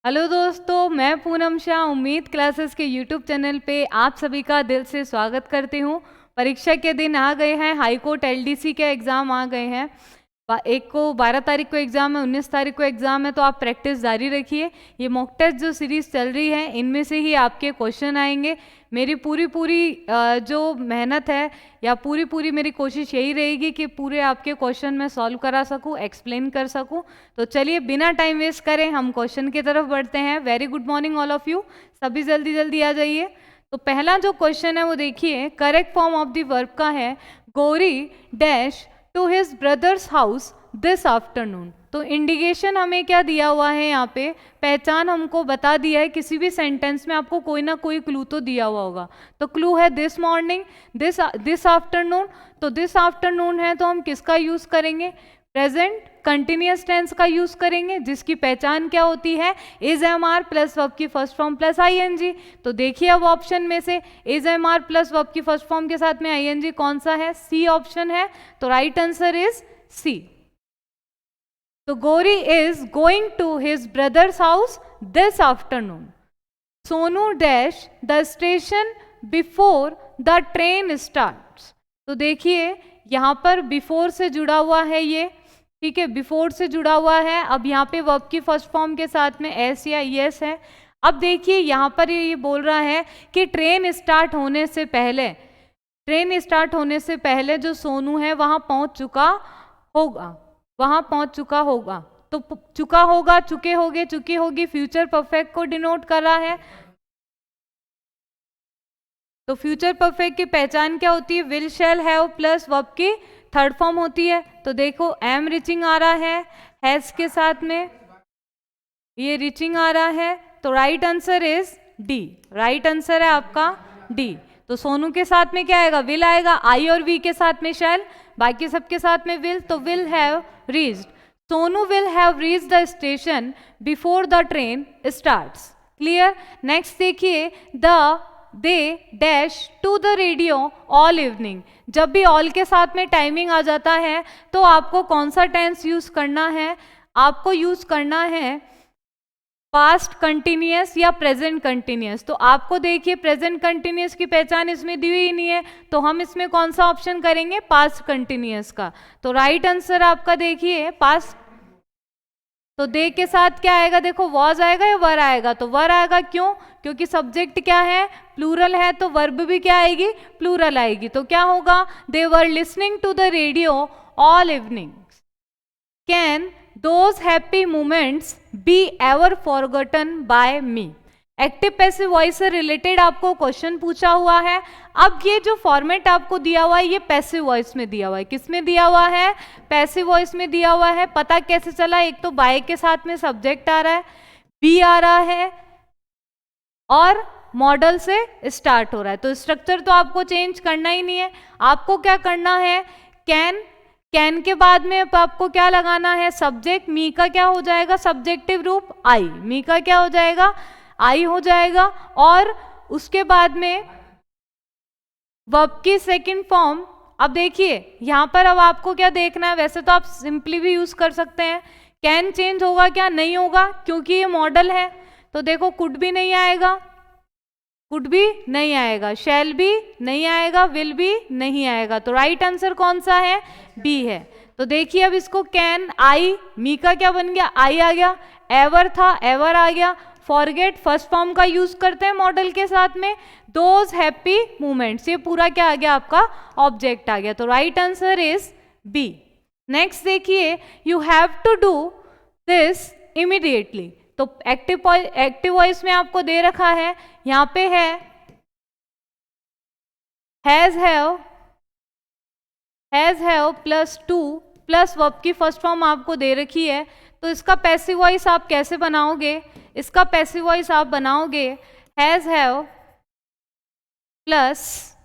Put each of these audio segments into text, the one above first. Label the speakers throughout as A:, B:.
A: Hello दोस्तों, मैं पूनम शाह उम्मीद क्लासेस के यूट्यूब चैनल पे आप सभी का दिल से स्वागत करती हूँ। परीक्षा के दिन आ गए हैं, हाई कोर्ट एलडीसी के एग्ज़ाम आ गए हैं। एक को 12 तारीख को एग्ज़ाम है, 19 तारीख को एग्ज़ाम है, तो आप प्रैक्टिस जारी रखिए। ये मॉक टेस्ट जो सीरीज़ चल रही है इनमें से ही आपके क्वेश्चन आएंगे। मेरी पूरी जो मेहनत है या पूरी मेरी कोशिश यही रहेगी कि पूरे आपके क्वेश्चन मैं सॉल्व करा सकूं, एक्सप्लेन कर सकूं। तो चलिए बिना टाइम वेस्ट करें हम क्वेश्चन की तरफ बढ़ते हैं। Very good morning all of you, सभी जल्दी जल्दी आ जाइए। तो पहला जो क्वेश्चन है वो देखिए, correct form of the verb का है Gauri dash to his brother's house this afternoon. तो इंडिकेशन हमें क्या दिया हुआ है यहाँ पे, पहचान हमको बता दिया है। किसी भी सेंटेंस में आपको कोई ना कोई क्लू तो दिया हुआ होगा। तो क्लू है दिस मॉर्निंग, दिस आफ्टरनून। तो दिस आफ्टरनून है तो हम किसका यूज करेंगे, प्रेजेंट कंटिन्यूअस टेंस का यूज करेंगे, जिसकी पहचान क्या होती है, is am are plus verb की फर्स्ट फॉर्म प्लस आईएनजी। तो देखिए अब ऑप्शन में से is am are plus verb की फर्स्ट फॉर्म के साथ में आईएनजी कौन सा है, सी ऑप्शन है। तो राइट आंसर इज सी। तो Gauri is going to his brother's house this afternoon. Sonu dash the station before the train starts. तो देखिए यहां पर बिफोर से जुड़ा हुआ है ये, ठीक है, बिफोर से जुड़ा हुआ है। अब यहाँ पे वर्ब की फर्स्ट फॉर्म के साथ में एस या यस है। अब देखिए यहाँ पर ये बोल रहा है कि ट्रेन स्टार्ट होने से पहले जो सोनू है वहां पहुंच चुका होगा। तो चुका होगा, चुके होगे, चुकी होगी फ्यूचर परफेक्ट को डिनोट कर रहा है। तो फ्यूचर परफेक्ट की पहचान क्या होती है, will shall have plus verb की थर्ड फॉर्म होती है। तो देखो एम रिचिंग आ रहा है, हैज के साथ में ये रिचिंग आ रहा है। तो right answer is D, right answer है आपका डी। तो सोनू के साथ में क्या आएगा, विल आएगा, आई और वी के साथ में शैल, बाकी सबके साथ में विल। तो will have reached, Sonu will have reached the station before the train starts. Clear. Next देखिए, they dash to the radio all evening. जब भी ऑल के साथ में टाइमिंग आ जाता है तो आपको कौन सा टेंस यूज करना है, आपको यूज करना है पास्ट कंटिन्यूअस या प्रेजेंट कंटिन्यूअस। तो आपको देखिए प्रेजेंट कंटिन्यूअस की पहचान इसमें दी हुई नहीं है, तो हम इसमें कौन सा ऑप्शन करेंगे, पास्ट कंटिन्यूअस का। तो राइट आंसर आपका देखिए पास्ट। तो दे के साथ क्या आएगा, देखो वॉज आएगा या वर आएगा, तो वर आएगा। क्यों, क्योंकि सब्जेक्ट क्या है, प्लूरल है, तो वर्ब भी क्या आएगी, प्लूरल आएगी। तो क्या होगा, they were listening to the radio all evening. Can those happy moments be ever forgotten by me. Active passive voice से रिलेटेड आपको क्वेश्चन पूछा हुआ है। अब ये जो फॉर्मेट आपको दिया हुआ है ये पैसिव वॉइस में दिया हुआ है। किस में दिया हुआ है, पैसिव वॉइस में दिया हुआ है। पता कैसे चला, एक तो बाय के साथ में सब्जेक्ट आ रहा है, बी आ रहा है और मॉडल से स्टार्ट हो रहा है। तो स्ट्रक्चर तो आपको चेंज करना ही नहीं है। आपको क्या करना है, कैन के बाद में आपको क्या लगाना है, सब्जेक्ट। मी का क्या हो जाएगा, सब्जेक्टिव रूप आई, मी का क्या हो जाएगा, आई हो जाएगा। और उसके बाद में वर्ब की सेकंड फॉर्म। अब देखिए यहां पर अब आपको क्या देखना है, वैसे तो आप सिंपली भी यूज कर सकते हैं। कैन चेंज होगा क्या, नहीं होगा, क्योंकि ये मॉडल है। तो देखो कुड भी नहीं आएगा, कुड भी नहीं आएगा, शैल भी नहीं आएगा, विल भी नहीं आएगा। तो राइट आंसर कौन सा है, बी है। तो देखिए अब इसको कैन, आई, मी का क्या बन गया, आई आ गया, एवर था, एवर आ गया, फॉरगेट फर्स्ट फॉर्म का यूज करते हैं मॉडल के साथ में, दोज हैप्पी मोमेंट्स, ये पूरा क्या आ गया आपका, ऑब्जेक्ट आ गया। तो right answer is B. Next देखिए, you have to do this immediately. तो एक्टिव वॉइस में आपको दे रखा है, यहां पे है has have plus to plus verb की फर्स्ट फॉर्म आपको दे रखी है। तो इसका पैसिव वॉइस आप कैसे बनाओगे, इसका पैसिव वॉइस आप बनाओगे has have plus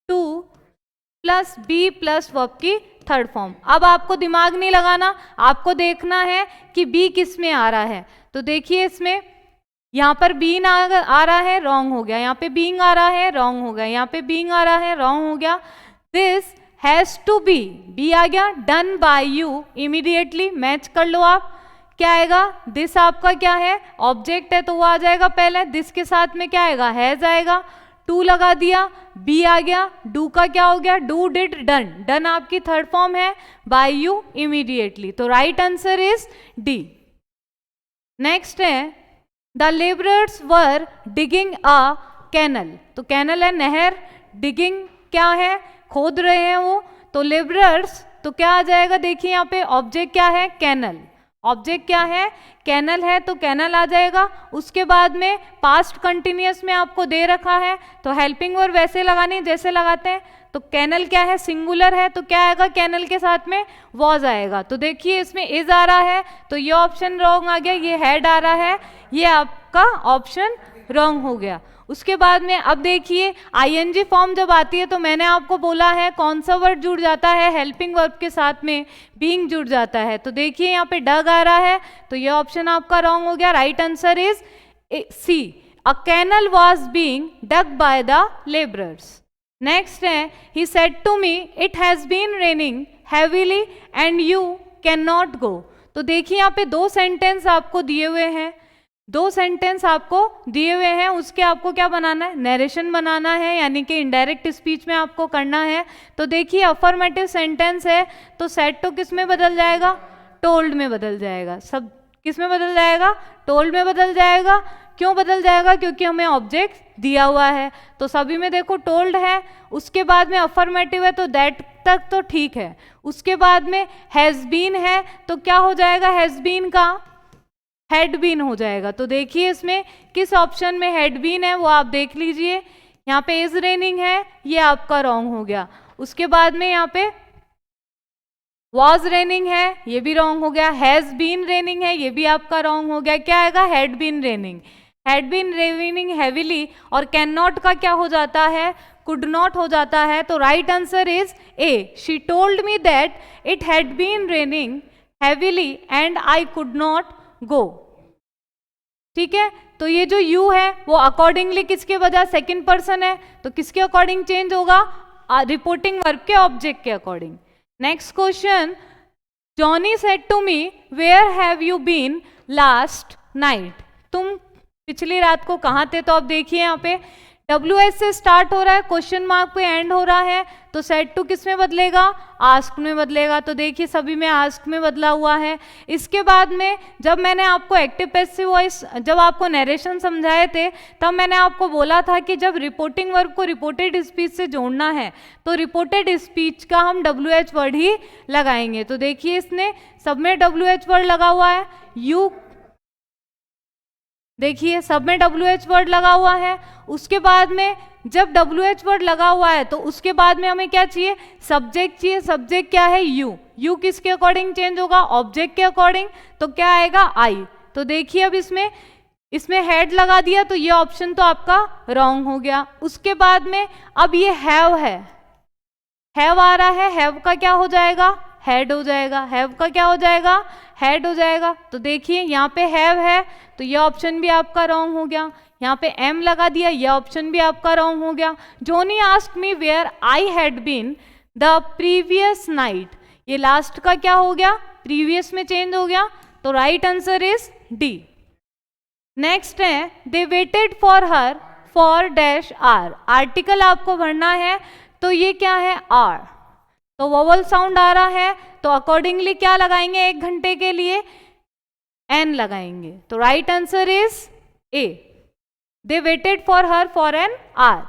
A: to plus be plus verb की थर्ड फॉर्म। अब आपको दिमाग नहीं लगाना, आपको देखना है कि बी किस में आ रहा है। तो देखिए इसमें यहां पर बीन आ रहा है, रॉन्ग हो गया, यहाँ पे बीइंग आ रहा है, रॉन्ग हो गया, यहाँ पे बीइंग आ रहा है, रॉन्ग हो गया। दिस हैज टू बी आ गया, done by you immediately, match कर लो आप। क्या आएगा, दिस आपका क्या है, ऑब्जेक्ट है तो वो आ जाएगा पहले, दिस के साथ में क्या आएगा, हैज आएगा, टू लगा दिया, बी आ गया, डू का क्या हो गया, डू डिड डन, डन आपकी थर्ड फॉर्म है, बाय यू इमीडिएटली, तो right answer is D. Next है the labourers were digging a canal, तो कैनल है नहर, डिगिंग क्या है, खोद रहे हैं वो, तो लेबरर्स तो क्या आ जाएगा, देखिए यहाँ पे ऑब्जेक्ट क्या है, कैनल, ऑब्जेक्ट क्या है, कैनल है तो कैनल आ जाएगा। उसके बाद में पास्ट कंटिन्यूअस में आपको दे रखा है तो हेल्पिंग वर्ब वैसे लगानी जैसे लगाते हैं, तो कैनल क्या है, सिंगुलर है तो क्या आएगा, कैनल के साथ में वॉज आएगा, तो देखिए इसमें इज आ रहा है तो ये ऑप्शन रॉन्ग आ गया, ये हैड आ रहा है, ये आपका ऑप्शन रॉन्ग हो गया। उसके बाद में अब देखिए आईएनजी फॉर्म जब आती है तो मैंने आपको बोला है कौन सा वर्ड जुड़ जाता है, हेल्पिंग वर्ब के साथ में बीइंग जुड़ जाता है, तो देखिए यहाँ पे डग आ रहा है तो ये ऑप्शन आपका रॉन्ग हो गया, right answer is C, a canal was being dug by the labourers. Next है he said to me it has been raining heavily and you can not go, तो देखिए यहाँ पे दो सेंटेंस आपको दिए हुए हैं, दो सेंटेंस आपको दिए हुए हैं, उसके आपको क्या बनाना है, नरेशन बनाना है, यानी कि इनडायरेक्ट स्पीच में आपको करना है। तो देखिए अफर्मेटिव सेंटेंस है तो सेड टू किस में बदल जाएगा, टोल्ड में बदल जाएगा, सब किस में बदल जाएगा, टोल्ड में बदल जाएगा। क्यों बदल जाएगा, क्योंकि हमें ऑब्जेक्ट दिया हुआ है, तो सभी में देखो टोल्ड है, उसके बाद में अफर्मेटिव है तो दैट तक तो ठीक है, उसके बाद में हैज बीन है तो क्या हो जाएगा, हैज बीन का हैड बीन हो जाएगा। तो देखिए इसमें किस ऑप्शन में हैड बीन है वो आप देख लीजिए, यहाँ पे इज रेनिंग है ये आपका रॉन्ग हो गया, उसके बाद में यहाँ पे वॉज रेनिंग है ये भी रॉन्ग हो गया, हैज बीन रेनिंग है ये भी आपका रॉन्ग हो गया, क्या आएगा, had been raining, had been raining heavily, और कैन नॉट का क्या हो जाता है, कुड नॉट हो जाता है, तो right answer is A, she told me that it had been raining heavily and I could not go. ठीक है, तो ये जो यू है वो अकॉर्डिंगली किसके वजह, सेकंड पर्सन है तो किसके अकॉर्डिंग चेंज होगा, रिपोर्टिंग वर्ब के ऑब्जेक्ट के according. Next question, Johnny said to me where have you been last night, तुम पिछली रात को कहाँ थे, तो अब देखिए यहाँ पे WH से स्टार्ट हो रहा है, क्वेश्चन मार्क पे एंड हो रहा है, तो सेड टू किस में बदलेगा, आस्क में बदलेगा, तो देखिए सभी में आस्क में बदला हुआ है। इसके बाद में जब मैंने आपको एक्टिव पैसिव वॉइस, जब आपको नरेशन समझाए थे तब मैंने आपको बोला था कि जब रिपोर्टिंग वर्ब को रिपोर्टेड स्पीच से जोड़ना है तो रिपोर्टेड स्पीच का हम WH वर्ड ही लगाएंगे, तो देखिए इसने सब में WH वर्ड लगा हुआ है, यू देखिए सब में WH वर्ड लगा हुआ है, उसके बाद में जब WH वर्ड लगा हुआ है तो उसके बाद में हमें क्या चाहिए, सब्जेक्ट चाहिए, सब्जेक्ट क्या है, यू, यू किसके अकॉर्डिंग चेंज होगा, ऑब्जेक्ट के अकॉर्डिंग, तो क्या आएगा, आई, तो देखिए अब इसमें हेड लगा दिया तो ये ऑप्शन तो आपका रॉन्ग हो गया। उसके बाद में अब ये हैव है, हैव आ रहा है, हैव का क्या हो जाएगा, हेड हो जाएगा, हैव का क्या हो जाएगा, हेड हो जाएगा, तो देखिए यहाँ पे हैव है तो ये ऑप्शन भी आपका रॉन्ग हो गया, यहाँ पे एम लगा दिया ये ऑप्शन भी आपका रॉन्ग हो गया। Johnny asked me where I had been the previous night, ये लास्ट का क्या हो गया, प्रीवियस में चेंज हो गया, तो right answer is D. Next है they waited for her for dash hour, article आपको भरना है तो ये क्या है, आर, तो वोवल साउंड आ रहा है तो अकॉर्डिंगली क्या लगाएंगे, एक घंटे के लिए एन लगाएंगे, तो right answer is A, they waited for her for an hour.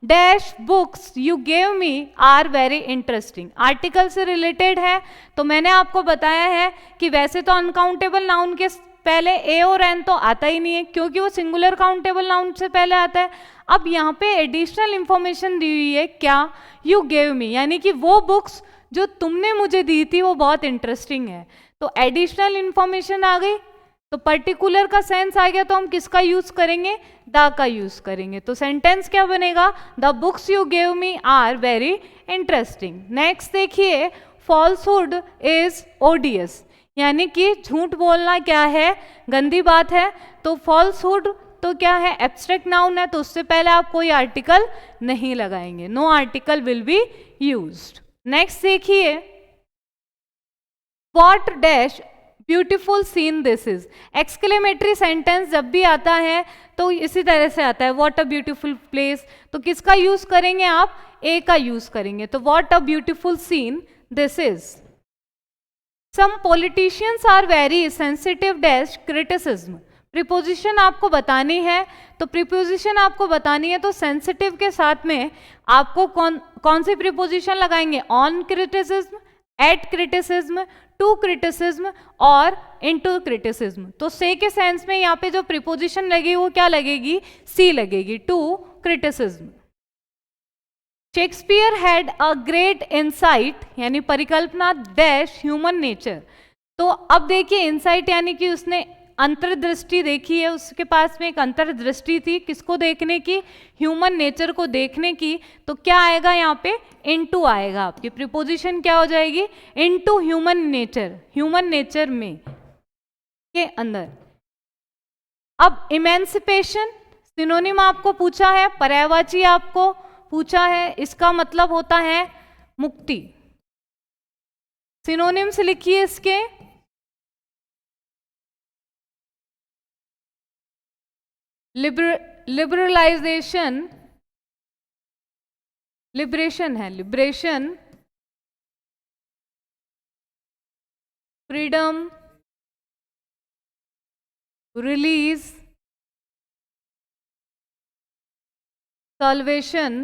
A: Dash books you gave me are very interesting, article से रिलेटेड है, तो मैंने आपको बताया है कि वैसे तो अनकाउंटेबल नाउन के पहले ए और एन तो आता ही नहीं है क्योंकि वो सिंगुलर काउंटेबल नाउन से पहले आता है। अब यहाँ पे एडिशनल इंफॉर्मेशन दी हुई है, क्या, यू गेव मी, यानी कि वो बुक्स जो तुमने मुझे दी थी वो बहुत इंटरेस्टिंग है, तो एडिशनल इंफॉर्मेशन आ गई, तो पर्टिकुलर का सेंस आ गया तो हम किसका यूज करेंगे, द का यूज करेंगे, तो सेंटेंस क्या बनेगा, the books you gave me are very interesting. Next देखिए फॉल्सहुड इज ओडियस, यानी कि झूठ बोलना क्या है, गंदी बात है, तो फॉल्सहुड तो क्या है, एब्स्ट्रैक्ट नाउन है, तो उससे पहले आप कोई आर्टिकल नहीं लगाएंगे, no article will be used. Next देखिए what dash beautiful scene this is. Exclamatory sentence जब भी आता है तो इसी तरह से आता है, व्हाट अ ब्यूटीफुल प्लेस। तो किसका यूज करेंगे आप? ए का यूज करेंगे। तो what a beautiful scene this is. Some politicians are very sensitive dash criticism. Preposition आपको बतानी है, तो प्रीपोजिशन आपको बतानी है तो सेंसिटिव के साथ में आपको कौन सी प्रीपोजिशन लगाएंगे? On criticism, at criticism, to criticism और इनटू क्रिटिसिज्म। तो से के सेंस में यहाँ पे जो प्रीपोजिशन लगेगी वो क्या लगेगी? सी लगेगी, to criticism. Shakespeare had a great insight यानी परिकल्पना डैश ह्यूमन नेचर। तो अब देखिए इंसाइट यानी कि उसने अंतर्दृष्टि देखी है, उसके पास में एक अंतर्दृष्टि थी, किसको देखने की? ह्यूमन नेचर को देखने की। तो क्या आएगा यहाँ पे? इनटू आएगा। आपकी प्रीपोजिशन क्या हो जाएगी? Into human nature, human nature में के अंदर। अब इमेंसिपेशन सिनोनिम आपको पूछा है, पर्यायवाची आपको पूछा है, इसका मतलब होता है मुक्ति। सिनोनिम्स लिखिए इसके। लिबरलाइजेशन, लिबरेशन है, लिबरेशन, फ्रीडम, रिलीज, सल्वेशन।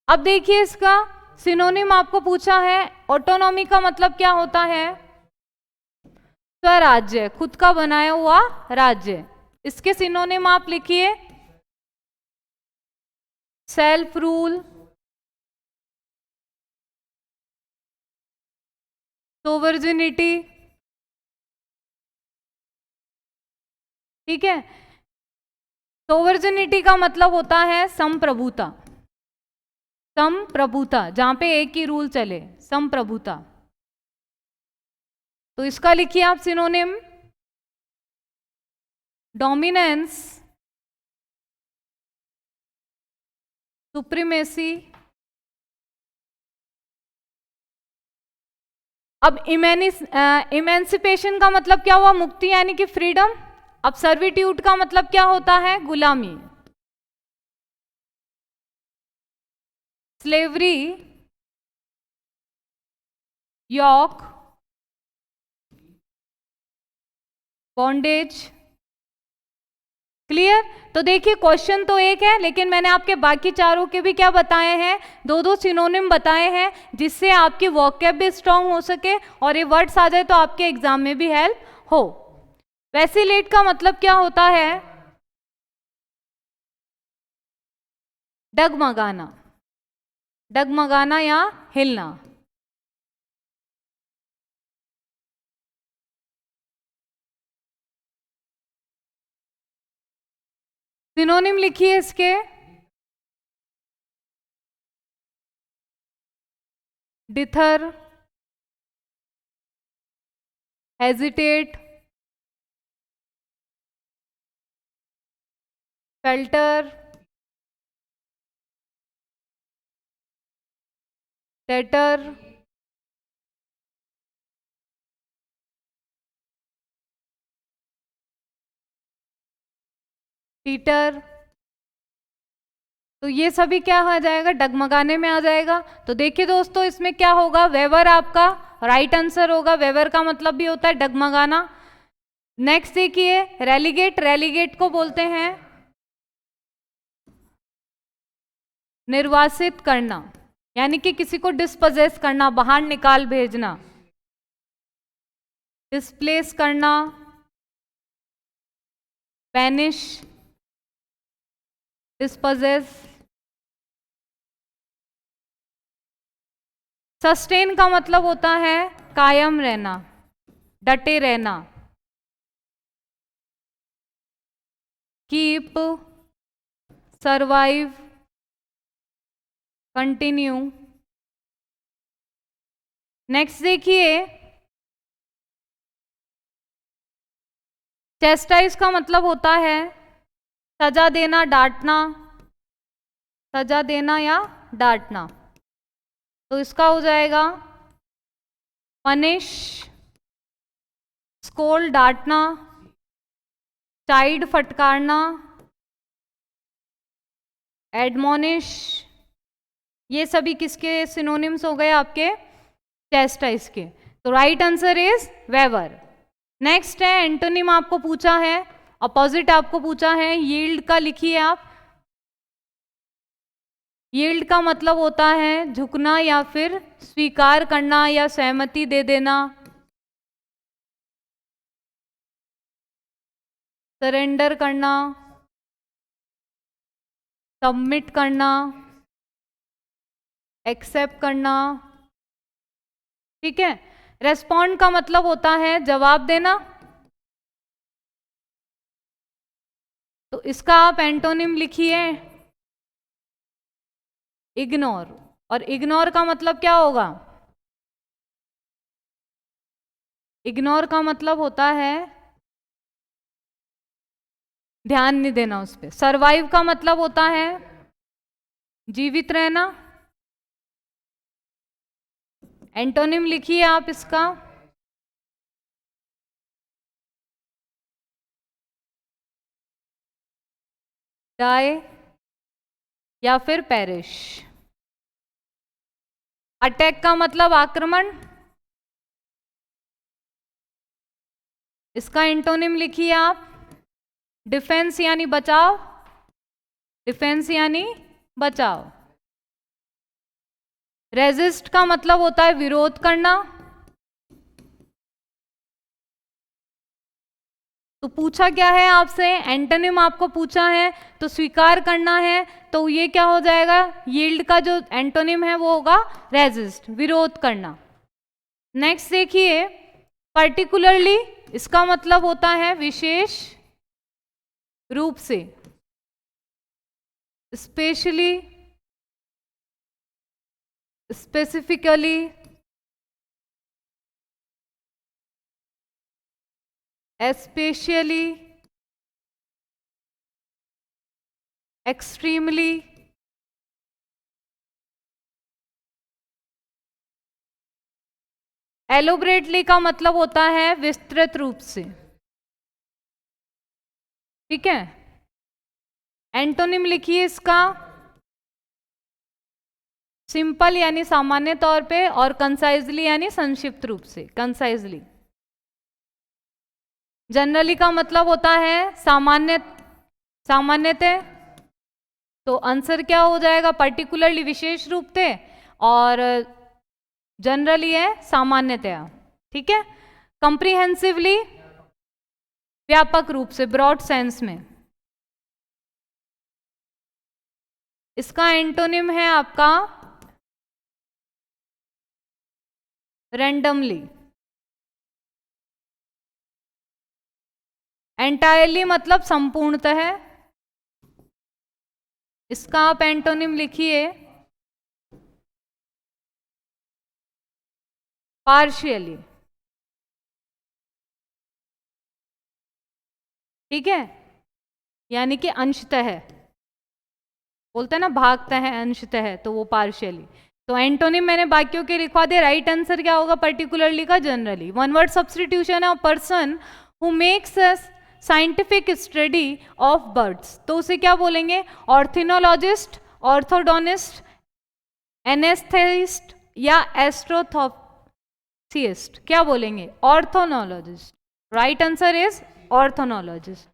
A: अब देखिए इसका सिनोनिम आपको पूछा है। ऑटोनॉमी का मतलब क्या होता है? स्वराज्य, खुद का बनाया हुआ राज्य। इसके सिनोनिम आप लिखिए। सेल्फ रूल, सोवर्जिनिटी, ठीक है। सोवर्जिनिटी का मतलब होता है संप्रभुता, संप्रभुता, जहां पे एक ही रूल चले, संप्रभुता। तो इसका लिखिए आप सिनोनिम। Dominance, supremacy. अब इमेंसिपेशन का मतलब क्या हुआ? मुक्ति यानी कि फ्रीडम। अब सर्विट्यूड का मतलब क्या होता है? गुलामी। Slavery, yoke, bondage. क्लियर? तो देखिए क्वेश्चन तो एक है, लेकिन मैंने आपके बाकी चारों के भी क्या बताए हैं? दो दो सिनोनिम बताए हैं, जिससे आपकी वोकैब भी स्ट्रांग हो सके और ये वर्ड्स आ जाए तो आपके एग्जाम में भी हेल्प हो। वैसिलेट का मतलब क्या होता है? डगमगाना, डगमगाना या हिलना। सिनोनिम लिखिए इसके। डिथर, हेजिटेट, फेल्टर, टेटर, टीटर। तो ये सभी क्या आ जाएगा? डगमगाने में आ जाएगा। तो देखिए दोस्तों इसमें क्या होगा? वेवर आपका राइट आंसर होगा। वेवर का मतलब भी होता है डगमगाना। नेक्स्ट देखिए रेलीगेट, रेलीगेट को बोलते हैं निर्वासित करना, यानी कि किसी को डिस्पोजेस करना, बाहर निकाल भेजना। डिस्प्लेस करना, बैनिश, डिस्पोजेस। सस्टेन का मतलब होता है कायम रहना, डटे रहना। Keep, survive, continue. नेक्स्ट देखिए चेस्टाइज का मतलब होता है सजा देना, डांटना, सजा देना या डांटना। तो इसका हो जाएगा पनिश, स्कोल्ड डांटना, चाइड फटकारना, एडमोनिश, ये सभी किसके सिनोनिम्स हो गए आपके? चेस्टाइज के। तो right answer is waver. Next है एंटोनिम, आपको पूछा है, अपोजिट आपको पूछा है, यील्ड का लिखिए आप। यील्ड का मतलब होता है झुकना या फिर स्वीकार करना या सहमति दे देना। सरेंडर करना, सबमिट करना, एक्सेप्ट करना। ठीक है। रेस्पॉन्ड का मतलब होता है जवाब देना। तो इसका आप एंटोनिम लिखिए इग्नोर। और इग्नोर का मतलब क्या होगा? इग्नोर का मतलब होता है ध्यान नहीं देना उस पर। सर्वाइव का मतलब होता है जीवित रहना। एंटोनिम लिखिए आप इसका। डाई या फिर पेरिश। अटैक का मतलब आक्रमण। इसका एंटोनिम लिखिए आप डिफेंस यानी बचाव। डिफेंस यानी बचाव। रेजिस्ट का मतलब होता है विरोध करना। तो पूछा क्या है आपसे? एंटोनिम आपको पूछा है तो स्वीकार करना है, तो ये क्या हो जाएगा? यील्ड का जो एंटोनिम है वो होगा रेजिस्ट, विरोध करना। नेक्स्ट देखिए पर्टिकुलरली, इसका मतलब होता है विशेष रूप से। स्पेशली, स्पेसिफिकली, एस्पेशली, एक्सट्रीमली, एलोबरेटली का मतलब होता है विस्तृत रूप से। ठीक है। एंटोनिम लिखिए इसका सिंपल यानी सामान्य तौर पे, और कंसाइजली यानी संक्षिप्त रूप से। कंसाइजली। जनरली का मतलब होता है सामान्य, सामान्यतः। तो आंसर क्या हो जाएगा? पर्टिकुलरली विशेष रूप से, और जनरली है सामान्यतया। ठीक है। कंप्रीहेंसिवली व्यापक रूप से, ब्रॉड सेंस में। इसका एंटोनिम है आपका रैंडमली। एंटायरली मतलब संपूर्णतः है। इसका आप एंटोनिम लिखिए पार्शियली। ठीक है। यानी कि अंशतः, बोलते हैं ना भागता है अंशतः, तो वो पार्शियली। तो एंटोनिम मैंने बाकियों के लिखवा दिया। राइट आंसर क्या होगा? पर्टिकुलरली का जनरली। वन वर्ड सब्सटीट्यूशन है person who makes a scientific study of birds, तो उसे क्या बोलेंगे? ऑर्थिनोलॉजिस्ट, ऑर्थोडोनिस्ट, एनेस्थेसिस्ट या एस्ट्रोथॉसिस्ट। क्या बोलेंगे? ऑर्थोनोलॉजिस्ट। Right answer is ऑर्थोनोलॉजिस्ट।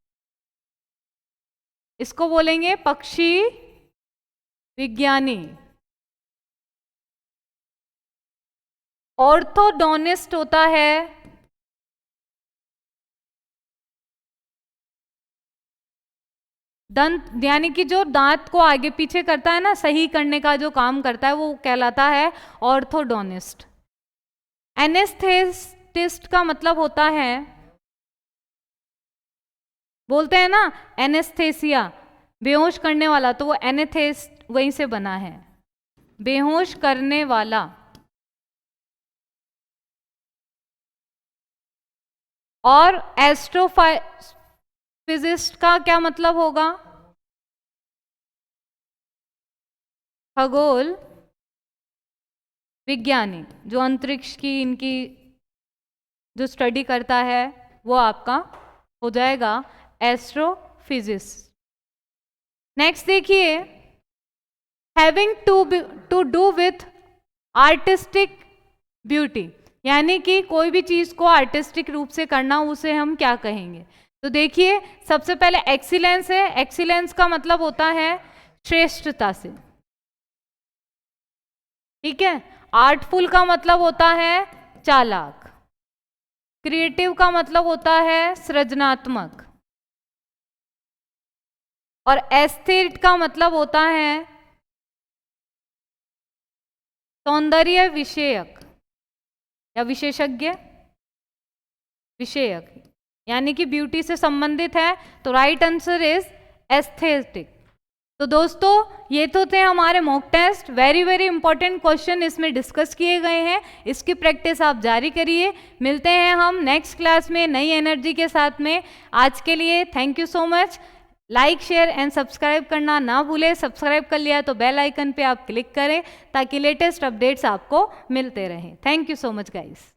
A: इसको बोलेंगे पक्षी विज्ञानी। ऑर्थोडोनिस्ट होता है दंत, यानी कि जो दांत को आगे पीछे करता है ना, सही करने का जो काम करता है, वो कहलाता है ऑर्थोडोनिस्ट। एनेस्थेटिस्ट का मतलब होता है, बोलते हैं ना एनेस्थेसिया, बेहोश करने वाला, तो वो एनेस्थेस्ट वहीं से बना है, बेहोश करने वाला। और एस्ट्रोफिजिस्ट का क्या मतलब होगा? खगोल विज्ञानी, जो अंतरिक्ष की इनकी जो स्टडी करता है, वो आपका हो जाएगा एस्ट्रोफिजिक्स। नेक्स्ट देखिए, having to do with artistic beauty, यानी कि कोई भी चीज को आर्टिस्टिक रूप से करना, उसे हम क्या कहेंगे? तो देखिए, सबसे पहले एक्सीलेंस है। एक्सीलेंस का मतलब होता है श्रेष्ठता से, ठीक है। आर्टफुल का मतलब होता है चालाक। क्रिएटिव का मतलब होता है सृजनात्मक। और एस्थेट का मतलब होता है सौंदर्य विषयक या विशेषज्ञ विषयक, यानी कि ब्यूटी से संबंधित है। तो राइट आंसर इज एस्थेटिक। तो दोस्तों, ये तो थे हमारे mock test. Very very important question इसमें डिस्कस किए गए हैं। इसकी प्रैक्टिस आप जारी करिए। मिलते हैं हम नेक्स्ट क्लास में नई एनर्जी के साथ में। आज के लिए thank you so much. Like share and subscribe करना ना भूलें। सब्सक्राइब कर लिया तो बेल आइकन पे आप क्लिक करें ताकि लेटेस्ट अपडेट्स आपको मिलते रहें। Thank you so much guys.